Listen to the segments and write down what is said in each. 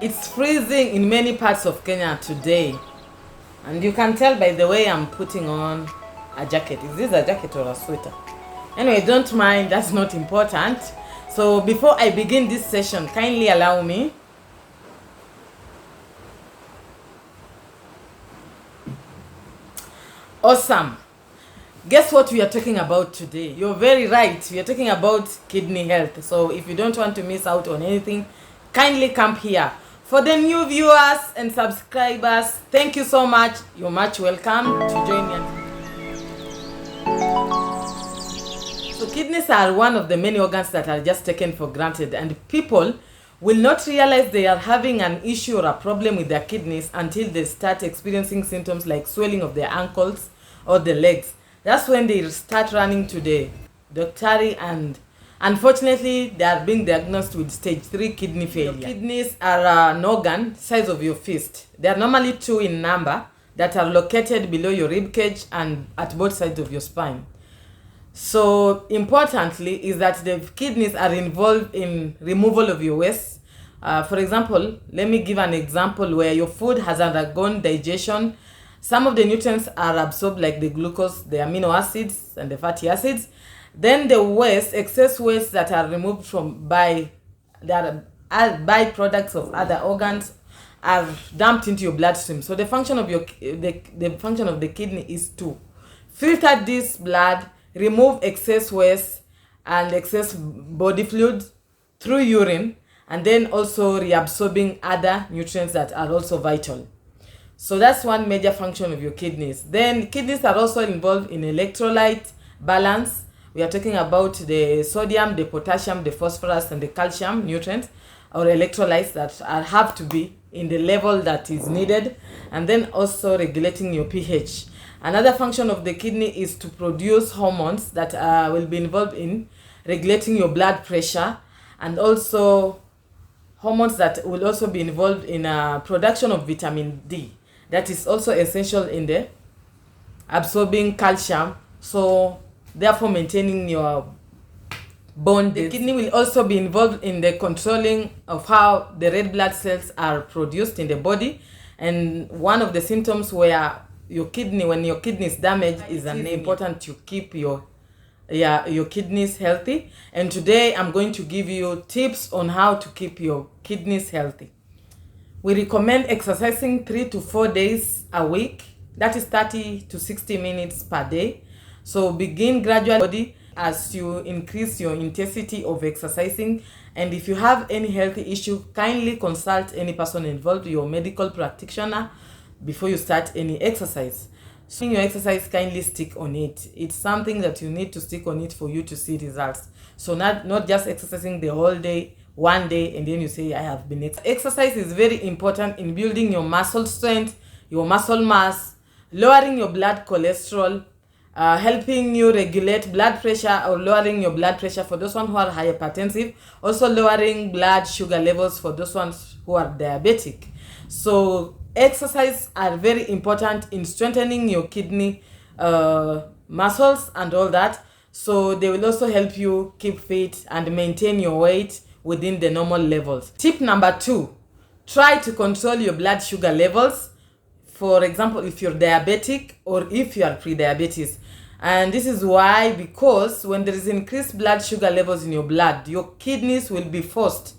It's freezing in many parts of Kenya today, and you can tell by the way I'm putting on a jacket. Is this a jacket or a sweater? Anyway, don't mind, that's not important. So before I begin this session, kindly allow me awesome. Guess what we are talking about today? You're very right. We are talking about kidney health. So if you don't want to miss out on anything, kindly come here. For the new viewers and subscribers, thank you so much. You're much welcome to join me. So kidneys are one of the many organs that are just taken for granted, and people will not realize they are having an issue or a problem with their kidneys until they start experiencing symptoms like swelling of their ankles or the legs. That's when they start running to the doctor, and unfortunately they are being diagnosed with stage 3 kidney failure. Your kidneys are an organ size of your fist. They are normally 2 in number that are located below your rib cage and at both sides of your spine. So importantly is that the kidneys are involved in removal of your waste. For example, let me give an example where your food has undergone digestion. Some of the nutrients are absorbed, like the glucose, the amino acids, and the fatty acids. Then the waste, excess waste that are removed from byproducts of other organs, are dumped into your bloodstream. So the function of the function of the kidney is to filter this blood, remove excess waste and excess body fluid through urine, and then also reabsorbing other nutrients that are also vital. So that's one major function of your kidneys. Then kidneys are also involved in electrolyte balance. We are talking about the sodium, the potassium, the phosphorus, and the calcium nutrients or electrolytes that have to be in the level that is needed, and then also regulating your pH. Another function of the kidney is to produce hormones that will be involved in regulating your blood pressure, and also hormones that will also be involved in production of vitamin D. That is also essential in the absorbing calcium, so therefore maintaining your bone. The kidney will also be involved in the controlling of how the red blood cells are produced in the body, and one of the symptoms where when your kidney is damaged is important to keep your kidneys healthy. And today I'm going to give you tips on how to keep your kidneys healthy. We recommend exercising 3 to 4 days a week. That is 30 to 60 minutes per day. So begin gradually as you increase your intensity of exercising. And if you have any healthy issue, kindly consult any person involved, your medical practitioner, before you start any exercise. So in your exercise, kindly stick on it. It's something that you need to stick on it for you to see results. So not just exercising the whole day, one day, and then you say, I have been exercise is very important in building your muscle strength, your muscle mass, lowering your blood cholesterol, helping you regulate blood pressure or lowering your blood pressure for those ones who are hypertensive, also lowering blood sugar levels for those ones who are diabetic. So exercise are very important in strengthening your kidney muscles and all that. So they will also help you keep fit and maintain your weight within the normal levels. Tip number 2, try to control your blood sugar levels. For example, if you're diabetic or if you are pre-diabetes. And this is why, because when there is increased blood sugar levels in your blood, your kidneys will be forced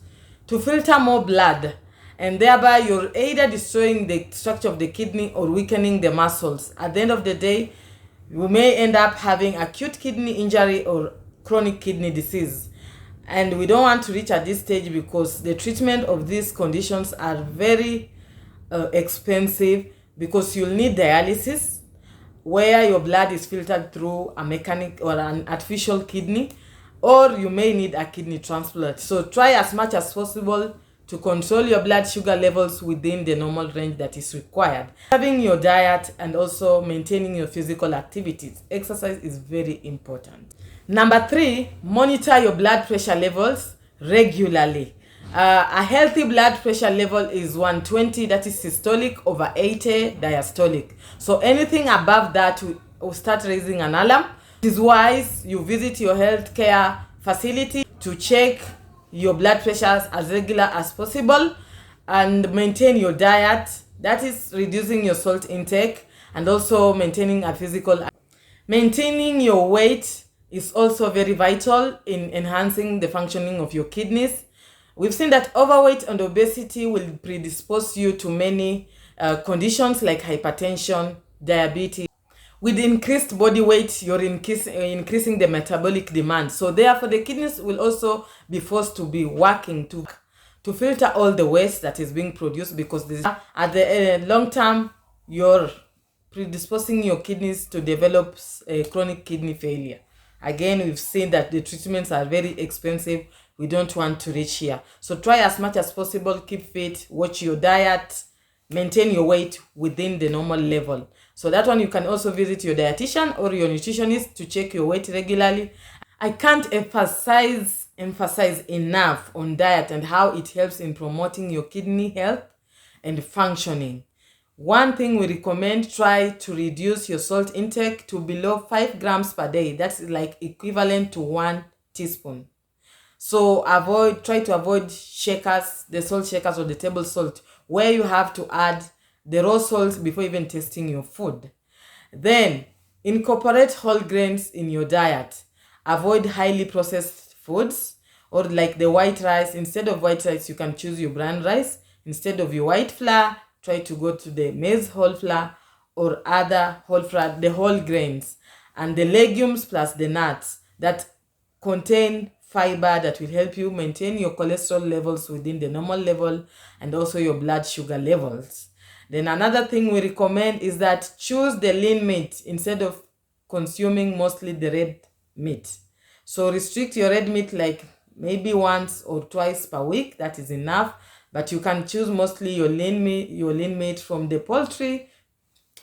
to filter more blood, and thereby you're either destroying the structure of the kidney or weakening the muscles. At the end of the day, you may end up having acute kidney injury or chronic kidney disease. And we don't want to reach at this stage, because the treatment of these conditions are very expensive, because you'll need dialysis, where your blood is filtered through a mechanic or an artificial kidney, or you may need a kidney transplant. So try as much as possible to control your blood sugar levels within the normal range that is required. Having your diet and also maintaining your physical activities. Exercise is very important. Number 3, monitor your blood pressure levels regularly. A healthy blood pressure level is 120, that is systolic, over 80 diastolic. So anything above that will start raising an alarm. It is wise you visit your healthcare facility to check your blood pressures as regular as possible, and maintain your diet, that is reducing your salt intake and also maintaining a physical. Maintaining your weight is also very vital in enhancing the functioning of your kidneys. We've seen that overweight and obesity will predispose you to many conditions like hypertension, diabetes. With increased body weight, you're increasing the metabolic demand. So therefore, the kidneys will also be forced to be working to filter all the waste that is being produced, because at the long term, you're predisposing your kidneys to develop chronic kidney failure. Again, we've seen that the treatments are very expensive. We don't want to reach here. So try as much as possible, keep fit, watch your diet, maintain your weight within the normal level. So that one, you can also visit your dietitian or your nutritionist to check your weight regularly. I can't emphasize enough on diet and how it helps in promoting your kidney health and functioning. One thing we recommend, try to reduce your salt intake to below 5 grams per day. That's like equivalent to 1 teaspoon. So try to avoid shakers, the salt shakers or the table salt, where you have to add the raw salt before even tasting your food. Then incorporate whole grains in your diet. Avoid highly processed foods, or like the white rice. Instead of white rice, you can choose your brown rice. Instead of your white flour, try to go to the maize whole flour or other whole flour, the whole grains, and the legumes plus the nuts that contain fiber that will help you maintain your cholesterol levels within the normal level and also your blood sugar levels. Then another thing we recommend is that choose the lean meat instead of consuming mostly the red meat. So restrict your red meat like maybe once or twice per week. That is enough. But you can choose mostly your lean meat from the poultry,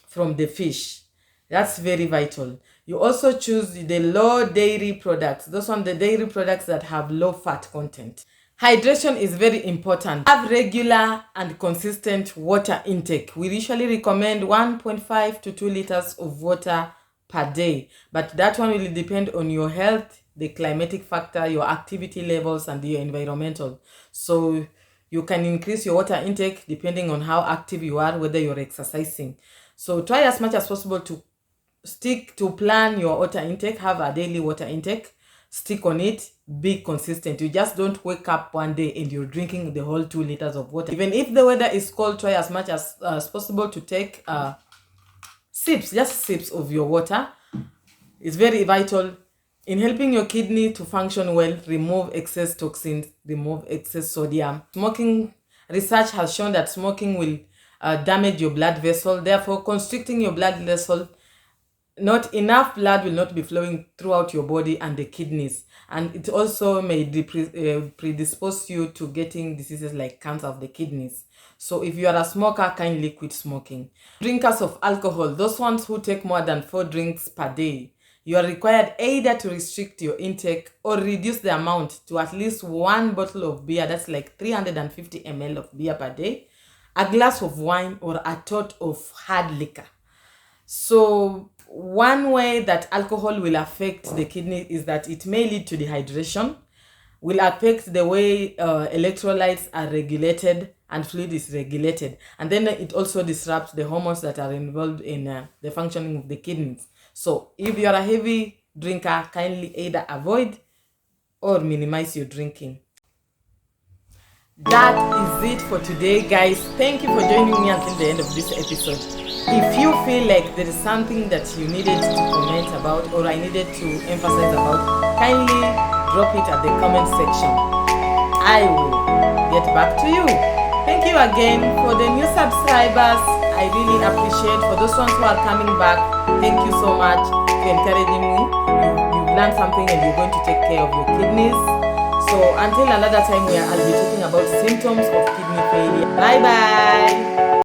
from the fish. That's very vital. You also choose the low dairy products. Those are the dairy products that have low fat content. Hydration is very important. Have regular and consistent water intake. We usually recommend 1.5 to 2 liters of water per day, but that one will depend on your health, the climatic factor, your activity levels, and your environmental. So you can increase your water intake depending on how active you are, whether you're exercising. So try as much as possible to stick to plan your water intake. Have a daily water intake, stick on it, be consistent. You just don't wake up one day and you're drinking the whole 2 liters of water. Even if the weather is cold, try as much as possible to take sips of your water. It's very vital in helping your kidney to function well, remove excess toxins, remove excess sodium. Smoking, research has shown that smoking will damage your blood vessel, therefore constricting your blood vessel. Not enough blood will not be flowing throughout your body and the kidneys, and it also may predispose you to getting diseases like cancer of the kidneys. So if you are a smoker, kindly quit smoking. Drinkers of alcohol, those ones who take more than 4 drinks per day, you are required either to restrict your intake or reduce the amount to at least 1 bottle of beer, that's like 350 ml of beer per day, a glass of wine, or a tot of hard liquor. So one way that alcohol will affect the kidney is that it may lead to dehydration, will affect the way electrolytes are regulated and fluid is regulated, and then it also disrupts the hormones that are involved in the functioning of the kidneys. So if you are a heavy drinker, kindly either avoid or minimize your drinking. That is it for today, guys. Thank you for joining me until the end of this episode. If you feel like there is something that you needed to comment about or I needed to emphasize about, kindly drop it at the comment section. I will get back to you. Thank you again for the new subscribers. I really appreciate. For those ones who are coming back, thank you so much for encouraging me. You've learned something and you're going to take care of your kidneys. So until another time where I'll be talking about symptoms of kidney failure. Bye bye.